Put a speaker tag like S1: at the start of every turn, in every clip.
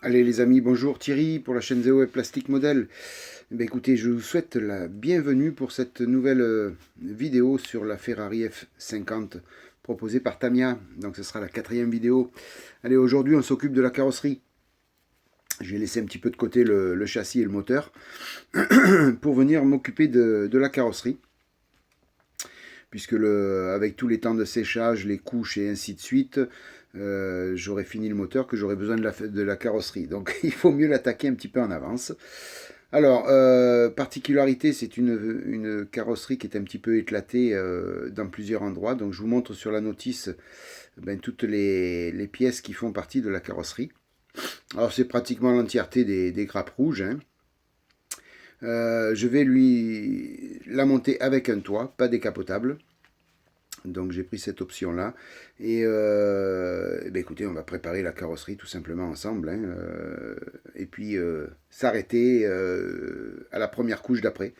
S1: Allez les amis, bonjour Thierry pour la chaîne Zéo et Plastic Model. Eh bien, écoutez, je vous souhaite la bienvenue pour cette nouvelle vidéo sur la Ferrari F50 proposée par Tamiya. Donc ce sera la 4e vidéo. Allez, aujourd'hui on s'occupe de la carrosserie. Je vais laisser un petit peu de côté le châssis et le moteur pour venir m'occuper de la carrosserie. Puisque avec tous les temps de séchage, les couches et ainsi de suite, j'aurai fini le moteur, que j'aurai besoin de la carrosserie. Donc il faut mieux l'attaquer un petit peu en avance. Alors, particularité, c'est une carrosserie qui est un petit peu éclatée dans plusieurs endroits. Donc je vous montre sur la notice toutes les pièces qui font partie de la carrosserie. Alors c'est pratiquement l'entièreté des grappes rouges, hein. Je vais la monter avec un toit, pas décapotable. Donc j'ai pris cette option là. Et écoutez, on va préparer la carrosserie tout simplement ensemble, hein, et puis s'arrêter à la première couche d'après.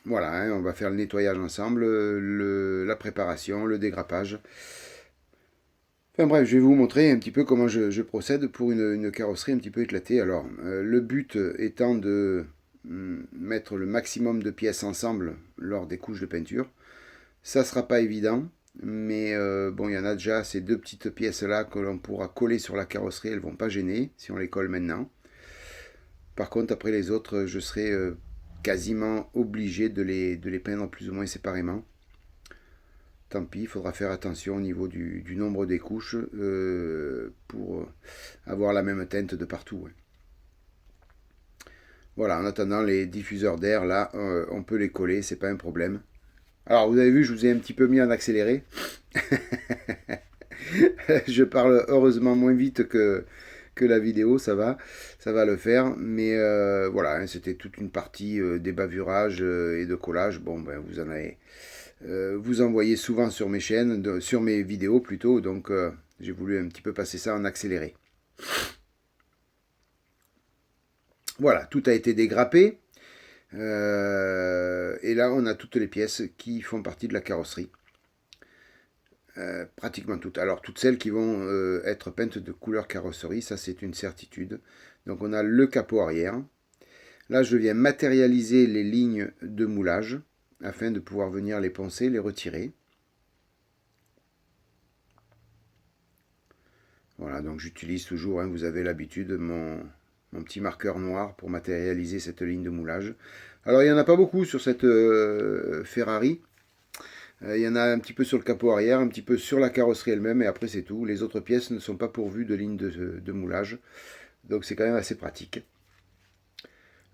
S1: Voilà, hein, on va faire le nettoyage ensemble, la préparation, le dégrappage. Enfin bref, je vais vous montrer un petit peu comment je procède pour une carrosserie un petit peu éclatée. Alors, le but étant de mettre le maximum de pièces ensemble lors des couches de peinture. Ça ne sera pas évident, mais bon, il y en a déjà ces deux petites pièces-là que l'on pourra coller sur la carrosserie. Elles ne vont pas gêner si on les colle maintenant. Par contre, après les autres, je serai quasiment obligé de les peindre plus ou moins séparément. Tant pis, il faudra faire attention au niveau du nombre des couches pour avoir la même teinte de partout. Ouais. Voilà, en attendant, les diffuseurs d'air, là, on peut les coller, c'est pas un problème. Alors, vous avez vu, je vous ai un petit peu mis en accéléré. Je parle heureusement moins vite que la vidéo, ça va le faire. Mais voilà, hein, c'était toute une partie des bavurages et de collage. Bon, ben, vous en avez... vous en voyez souvent sur mes chaînes, sur mes vidéos plutôt, donc j'ai voulu un petit peu passer ça en accéléré. Voilà, tout a été dégrappé. Et là, on a toutes les pièces qui font partie de la carrosserie. Pratiquement toutes. Alors, toutes celles qui vont être peintes de couleur carrosserie, ça c'est une certitude. Donc, on a le capot arrière. Là, je viens matérialiser les lignes de moulage afin de pouvoir venir les poncer, les retirer. Voilà, donc j'utilise toujours, hein, vous avez l'habitude, mon petit marqueur noir pour matérialiser cette ligne de moulage. Alors il n'y en a pas beaucoup sur cette Ferrari. Il y en a un petit peu sur le capot arrière, un petit peu sur la carrosserie elle-même, et après c'est tout. Les autres pièces ne sont pas pourvues de lignes de moulage. Donc c'est quand même assez pratique.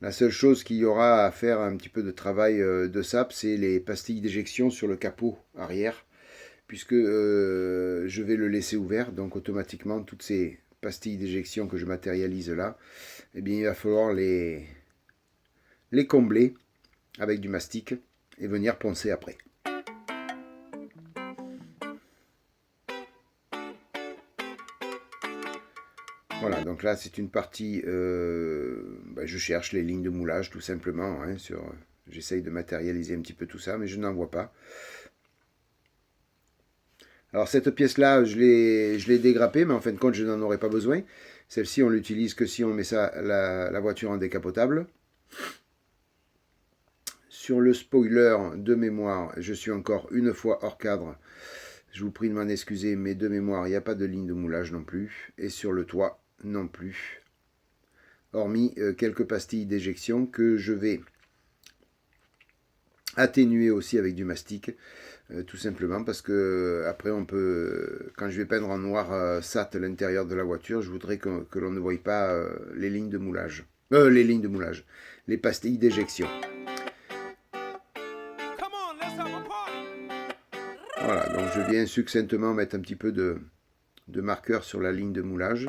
S1: La seule chose qu'il y aura à faire un petit peu de travail de sap, c'est les pastilles d'éjection sur le capot arrière, puisque je vais le laisser ouvert, donc automatiquement toutes ces pastilles d'éjection que je matérialise là, eh bien il va falloir les combler avec du mastic et venir poncer après. Voilà, donc là c'est une partie, je cherche les lignes de moulage tout simplement, hein, j'essaye de matérialiser un petit peu tout ça, mais je n'en vois pas. Alors cette pièce-là, je l'ai dégrappée, mais en fin de compte, je n'en aurai pas besoin. Celle-ci, on l'utilise que si on met la voiture en décapotable. Sur le spoiler de mémoire, je suis encore une fois hors cadre. Je vous prie de m'en excuser, mais de mémoire, il n'y a pas de ligne de moulage non plus. Et sur le toit, non plus. Hormis quelques pastilles d'éjection que je vais atténuer aussi avec du mastic. Tout simplement parce que après on peut, quand je vais peindre en noir sat l'intérieur de la voiture, je voudrais que l'on ne voie pas les lignes de moulage. Les pastilles d'éjection. Voilà, donc je viens succinctement mettre un petit peu de marqueur sur la ligne de moulage.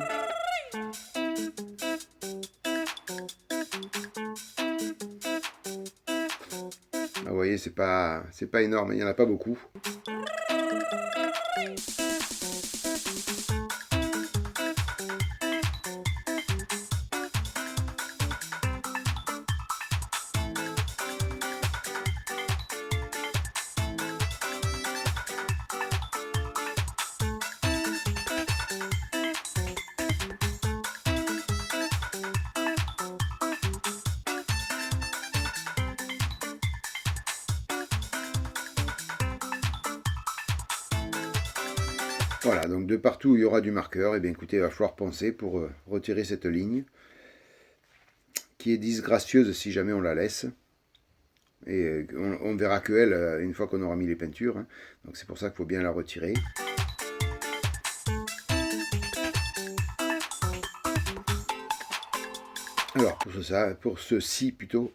S1: Ah, vous voyez, c'est pas énorme, il n'y en a pas beaucoup.
S2: Voilà, donc de partout où il y aura du marqueur, et bien écoutez, il va falloir poncer pour retirer cette ligne, qui est disgracieuse si jamais on la laisse. Et on verra que elle, une fois qu'on aura mis les peintures. Hein. Donc c'est pour ça qu'il faut bien la retirer. Alors pour ceci plutôt,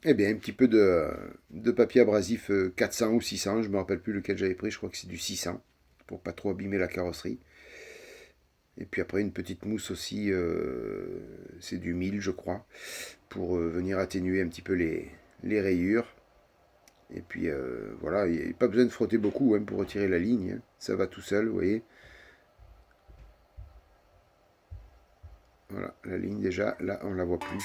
S2: eh bien un petit peu de papier abrasif 400 ou 600, je ne me rappelle plus lequel j'avais pris, je crois que c'est du 600, pour pas trop abîmer la carrosserie. Et puis après une petite mousse aussi, c'est du 1000 je crois, pour venir atténuer un petit peu les rayures. Et puis voilà, il n'y a pas besoin de frotter beaucoup hein, pour retirer la ligne, hein. Ça va tout seul, vous voyez. Voilà, la ligne déjà, là on la voit plus.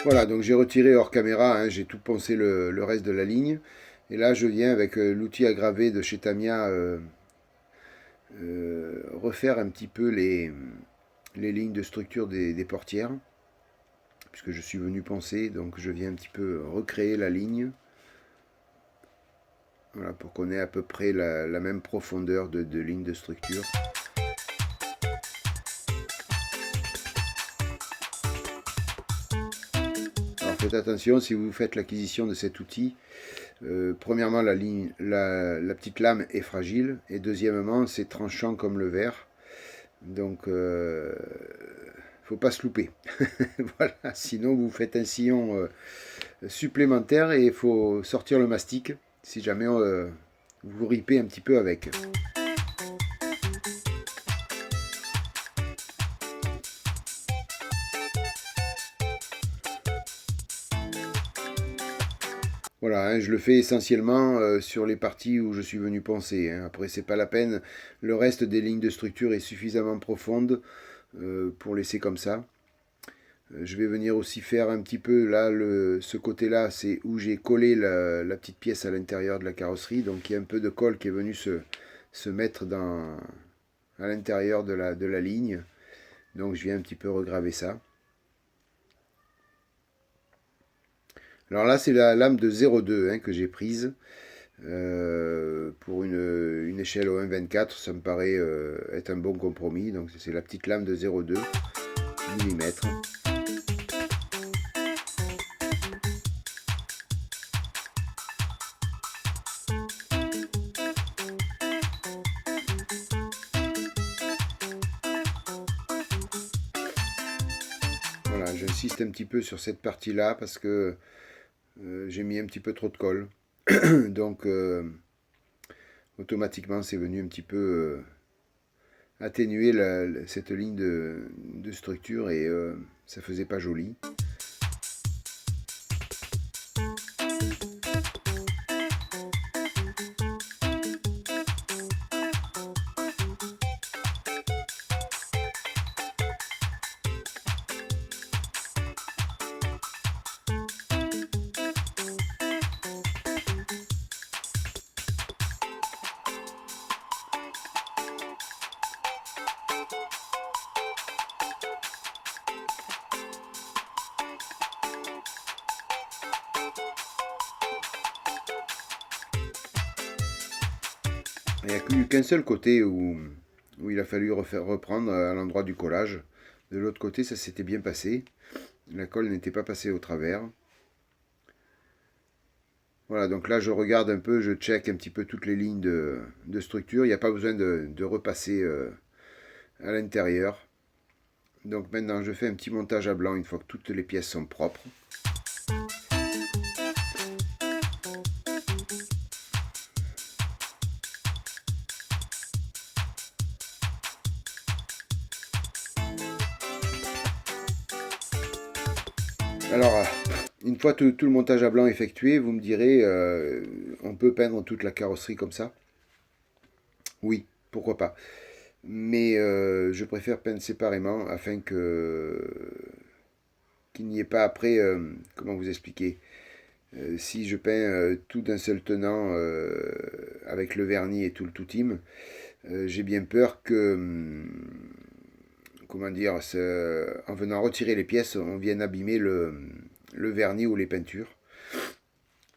S2: Voilà, donc j'ai retiré hors caméra, hein, j'ai tout poncé le reste de la ligne. Et là, je viens avec l'outil à graver de chez Tamiya refaire un petit peu les lignes de structure des portières. Puisque je suis venu poncer, donc je viens un petit peu recréer la ligne. Voilà, pour qu'on ait à peu près la même profondeur de ligne de structure. Alors faites attention si vous faites l'acquisition de cet outil. Premièrement, la petite lame est fragile. Et deuxièmement, c'est tranchant comme le verre. Donc, faut pas se louper. Voilà, sinon vous faites un sillon supplémentaire et il faut sortir le mastic si jamais vous ripez un petit peu avec. Voilà, hein, je le fais essentiellement sur les parties où je suis venu poncer. Hein. Après, c'est pas la peine. Le reste des lignes de structure est suffisamment profonde pour laisser comme ça. Je vais venir aussi faire un petit peu, là, ce côté-là, c'est où j'ai collé la petite pièce à l'intérieur de la carrosserie. Donc il y a un peu de colle qui est venu se mettre à l'intérieur de la ligne. Donc je viens un petit peu regraver ça. Alors là, c'est la lame de 0,2 hein, que j'ai prise. Pour une échelle au 1,24, ça me paraît être un bon compromis. Donc c'est la petite lame de 0,2 mm. Voilà, j'insiste un petit peu sur cette partie-là parce que j'ai mis un petit peu trop de colle. Donc automatiquement c'est venu un petit peu atténuer cette ligne de structure et ça faisait pas joli. Il n'y a qu'un seul côté où il a fallu reprendre à l'endroit du collage. De l'autre côté, ça s'était bien passé. La colle n'était pas passée au travers. Voilà, donc là, je regarde un peu, je check un petit peu toutes les lignes de structure. Il n'y a pas besoin de repasser à l'intérieur. Donc maintenant, je fais un petit montage à blanc une fois que toutes les pièces sont propres. Alors, une fois tout le montage à blanc effectué, vous me direz, on peut peindre toute la carrosserie comme ça? Oui, pourquoi pas. Mais je préfère peindre séparément afin que qu'il n'y ait pas après, comment vous expliquer, si je peins tout d'un seul tenant avec le vernis et tout le tout-team, j'ai bien peur que, comment dire, en venant retirer les pièces, on vienne abîmer le vernis ou les peintures.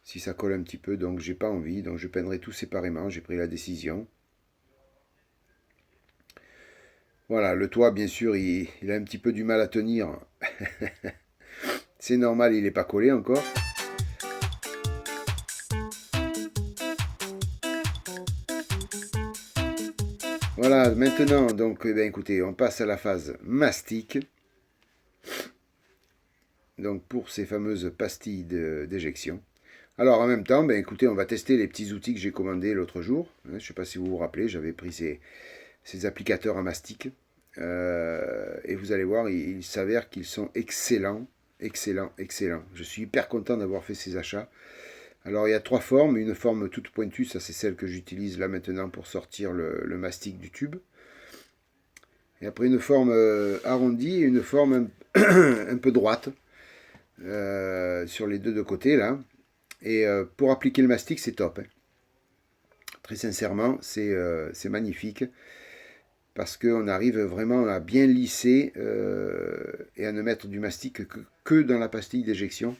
S2: Si ça colle un petit peu, donc j'ai pas envie, donc je peindrai tout séparément, j'ai pris la décision. Voilà, le toit, bien sûr, il a un petit peu du mal à tenir. C'est normal, il n'est pas collé encore. Voilà, maintenant, donc, eh bien, écoutez, on passe à la phase mastic. Donc, pour ces fameuses pastilles d'éjection. Alors, en même temps, ben, écoutez, on va tester les petits outils que j'ai commandés l'autre jour. Je ne sais pas si vous vous rappelez, j'avais pris ces applicateurs à mastic. Et vous allez voir, il s'avère qu'ils sont excellents. Excellents, excellents. Je suis hyper content d'avoir fait ces achats. Alors il y a 3 formes, une forme toute pointue, ça c'est celle que j'utilise là maintenant pour sortir le mastic du tube. Et après une forme arrondie et une forme un peu droite sur les deux de côté là. Et pour appliquer le mastic c'est top. Hein. Très sincèrement c'est magnifique parce qu'on arrive vraiment à bien lisser et à ne mettre du mastic que dans la pastille d'éjection.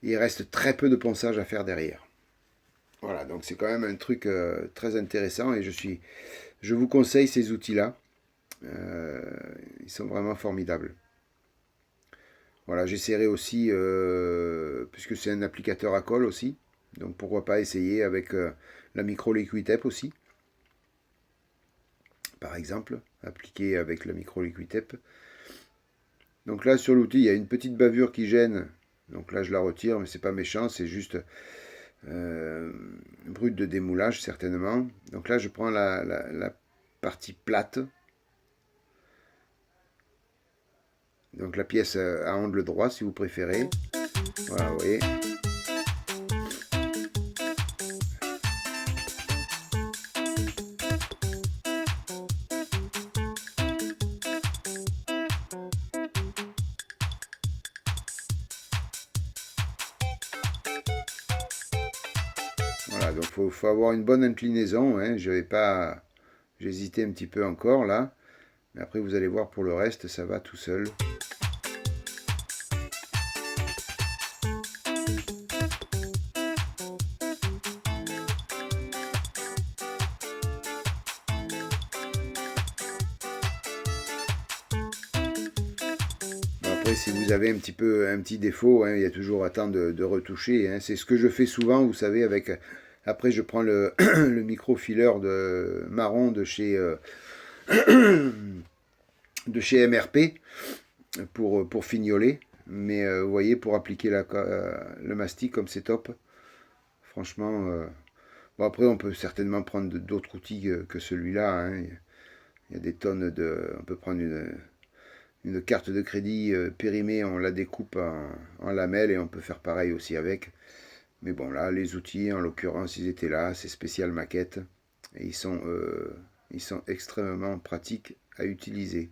S2: Il reste très peu de ponçage à faire derrière. Voilà, donc c'est quand même un truc très intéressant et je vous conseille ces outils-là. Ils sont vraiment formidables. Voilà, j'essaierai aussi, puisque c'est un applicateur à colle aussi, donc pourquoi pas essayer avec la micro Liquitepe aussi. Par exemple, appliquer avec la micro Liquitepe. Donc là, sur l'outil, il y a une petite bavure qui gêne. Donc là, je la retire, mais c'est pas méchant, c'est juste brut de démoulage, certainement. Donc là, je prends la partie plate. Donc la pièce à angle droit, si vous préférez. Voilà, vous voyez. Voilà, donc il faut avoir une bonne inclinaison. Hein. J'hésitais un petit peu encore là. Mais après, vous allez voir pour le reste, ça va tout seul. Après, si vous avez un petit défaut, hein, il y a toujours à temps de retoucher. Hein. C'est ce que je fais souvent, vous savez, avec. Après, je prends le micro-fileur de marron de chez MRP pour fignoler. Mais vous voyez, pour appliquer le mastic, comme c'est top. Franchement, bon, après, on peut certainement prendre d'autres outils que celui-là. Hein. Il y a des tonnes de. On peut prendre une carte de crédit périmée, on la découpe en lamelles et on peut faire pareil aussi avec. Mais bon, là, les outils, en l'occurrence, ils étaient là, c'est spécial maquette. Et ils sont extrêmement pratiques à utiliser.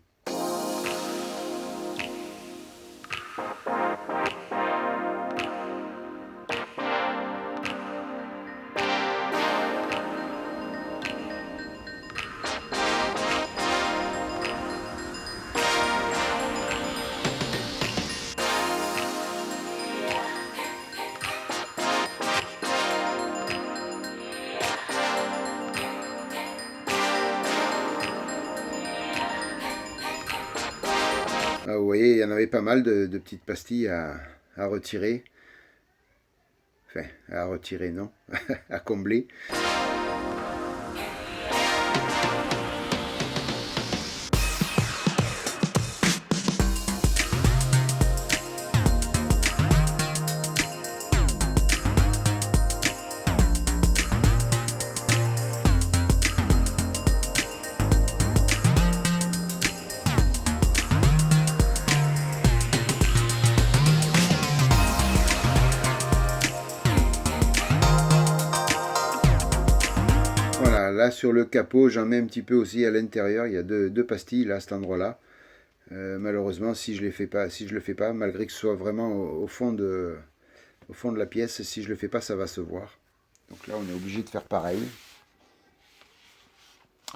S2: Ah, vous voyez, il y en avait pas mal de petites pastilles à retirer. Enfin, à retirer, non, à combler. Là sur le capot, j'en mets un petit peu aussi à l'intérieur. Il y a deux pastilles là à cet endroit-là. Malheureusement, si je le fais pas, malgré que ce soit vraiment au fond de la pièce, si je le fais pas, ça va se voir. Donc là, on est obligé de faire pareil.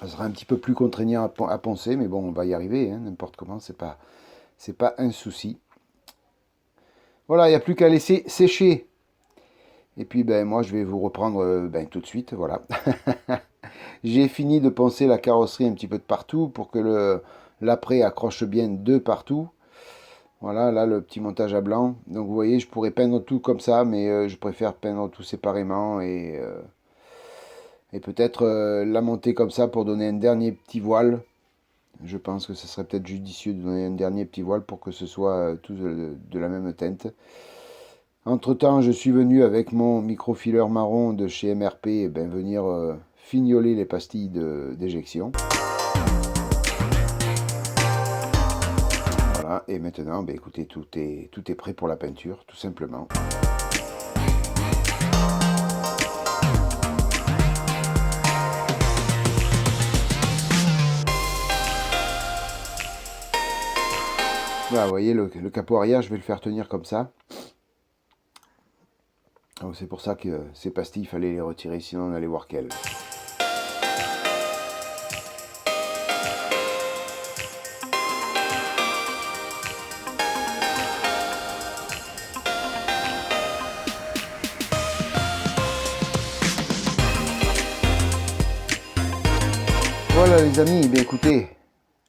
S2: Ça sera un petit peu plus contraignant à poncer, mais bon, on va y arriver, hein, n'importe comment, c'est pas un souci. Voilà, il n'y a plus qu'à laisser sécher. Et puis, ben, moi, je vais vous reprendre tout de suite, voilà. J'ai fini de poncer la carrosserie un petit peu de partout pour que l'après accroche bien de partout. Voilà, là, le petit montage à blanc. Donc, vous voyez, je pourrais peindre tout comme ça, mais je préfère peindre tout séparément et peut-être la monter comme ça pour donner un dernier petit voile. Je pense que ce serait peut-être judicieux de donner un dernier petit voile pour que ce soit tout de la même teinte. Entre temps, je suis venu avec mon microfileur marron de chez MRP venir fignoler les pastilles d'éjection. Voilà, et maintenant, écoutez, tout est prêt pour la peinture, tout simplement. Voilà, vous voyez, le capot arrière, je vais le faire tenir comme ça. C'est pour ça que ces pastilles, il fallait les retirer, sinon on allait voir qu'elles. Voilà les amis, écoutez,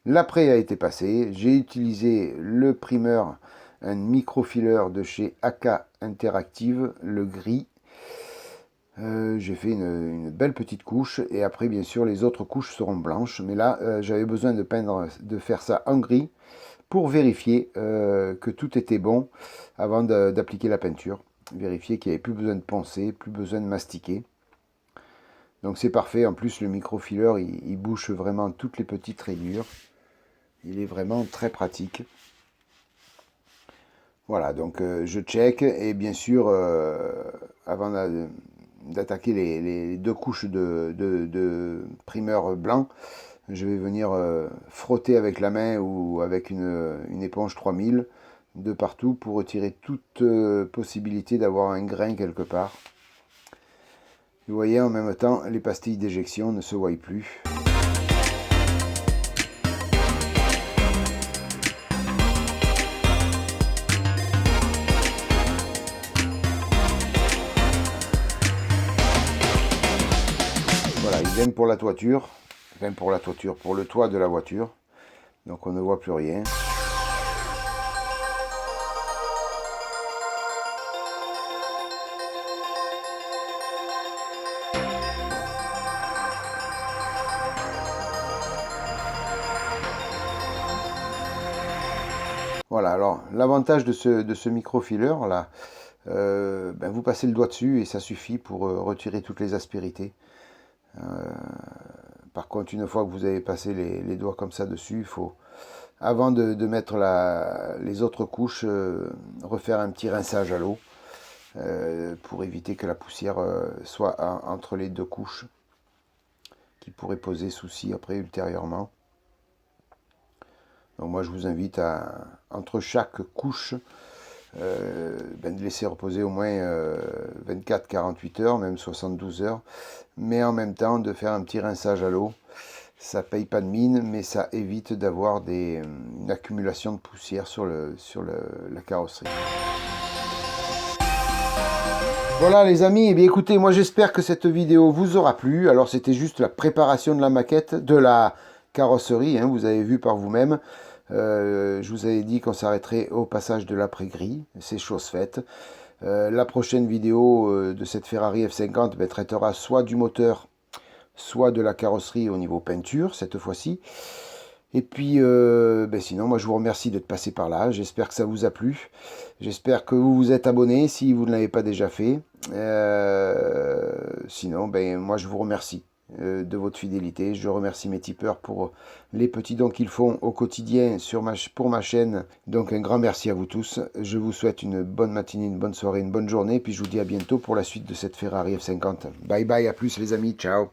S2: l'après a été passé. J'ai utilisé le primeur, un microfileur de chez AK Interactive, le gris. J'ai fait une belle petite couche et après bien sûr les autres couches seront blanches. Mais là j'avais besoin de faire ça en gris pour vérifier que tout était bon avant d'appliquer la peinture. Vérifier qu'il n'y avait plus besoin de poncer, plus besoin de mastiquer. Donc c'est parfait, en plus le microfileur il bouche vraiment toutes les petites rayures. Il est vraiment très pratique. Voilà, donc je check et bien sûr avant d'attaquer les deux couches de primeur blanc, je vais venir frotter avec la main ou avec une éponge 3000 de partout pour retirer toute possibilité d'avoir un grain quelque part. Vous voyez, en même temps, les pastilles d'éjection ne se voient plus. Voilà, idem pour la toiture. Enfin, pour le toit de la voiture. Donc on ne voit plus rien. Voilà, alors l'avantage de ce microfileur là, vous passez le doigt dessus et ça suffit pour retirer toutes les aspérités. Par contre, une fois que vous avez passé les doigts comme ça dessus, il faut, avant de mettre les autres couches, refaire un petit rinçage à l'eau pour éviter que la poussière soit entre les deux couches, qui pourrait poser souci après ultérieurement. Donc moi je vous invite entre chaque couche, de laisser reposer au moins 24-48 heures, même 72 heures, mais en même temps de faire un petit rinçage à l'eau. Ça paye pas de mine, mais ça évite d'avoir une accumulation de poussière sur la carrosserie. Voilà les amis, écoutez, moi j'espère que cette vidéo vous aura plu. Alors c'était juste la préparation de la maquette, de la carrosserie, hein, vous avez vu par vous-même. Je vous avais dit qu'on s'arrêterait au passage de l'après-gris, c'est chose faite. La prochaine vidéo de cette Ferrari F50 traitera soit du moteur, soit de la carrosserie au niveau peinture, cette fois-ci. Et puis, sinon, moi je vous remercie d'être passé par là. J'espère que ça vous a plu. J'espère que vous vous êtes abonné si vous ne l'avez pas déjà fait. Sinon, moi je vous remercie de votre fidélité. Je remercie mes tipeurs pour les petits dons qu'ils font au quotidien pour ma chaîne. Donc un grand merci à vous tous. Je vous souhaite une bonne matinée, une bonne soirée, une bonne journée. Puis je vous dis à bientôt pour la suite de cette Ferrari F50. Bye bye, à plus les amis, ciao.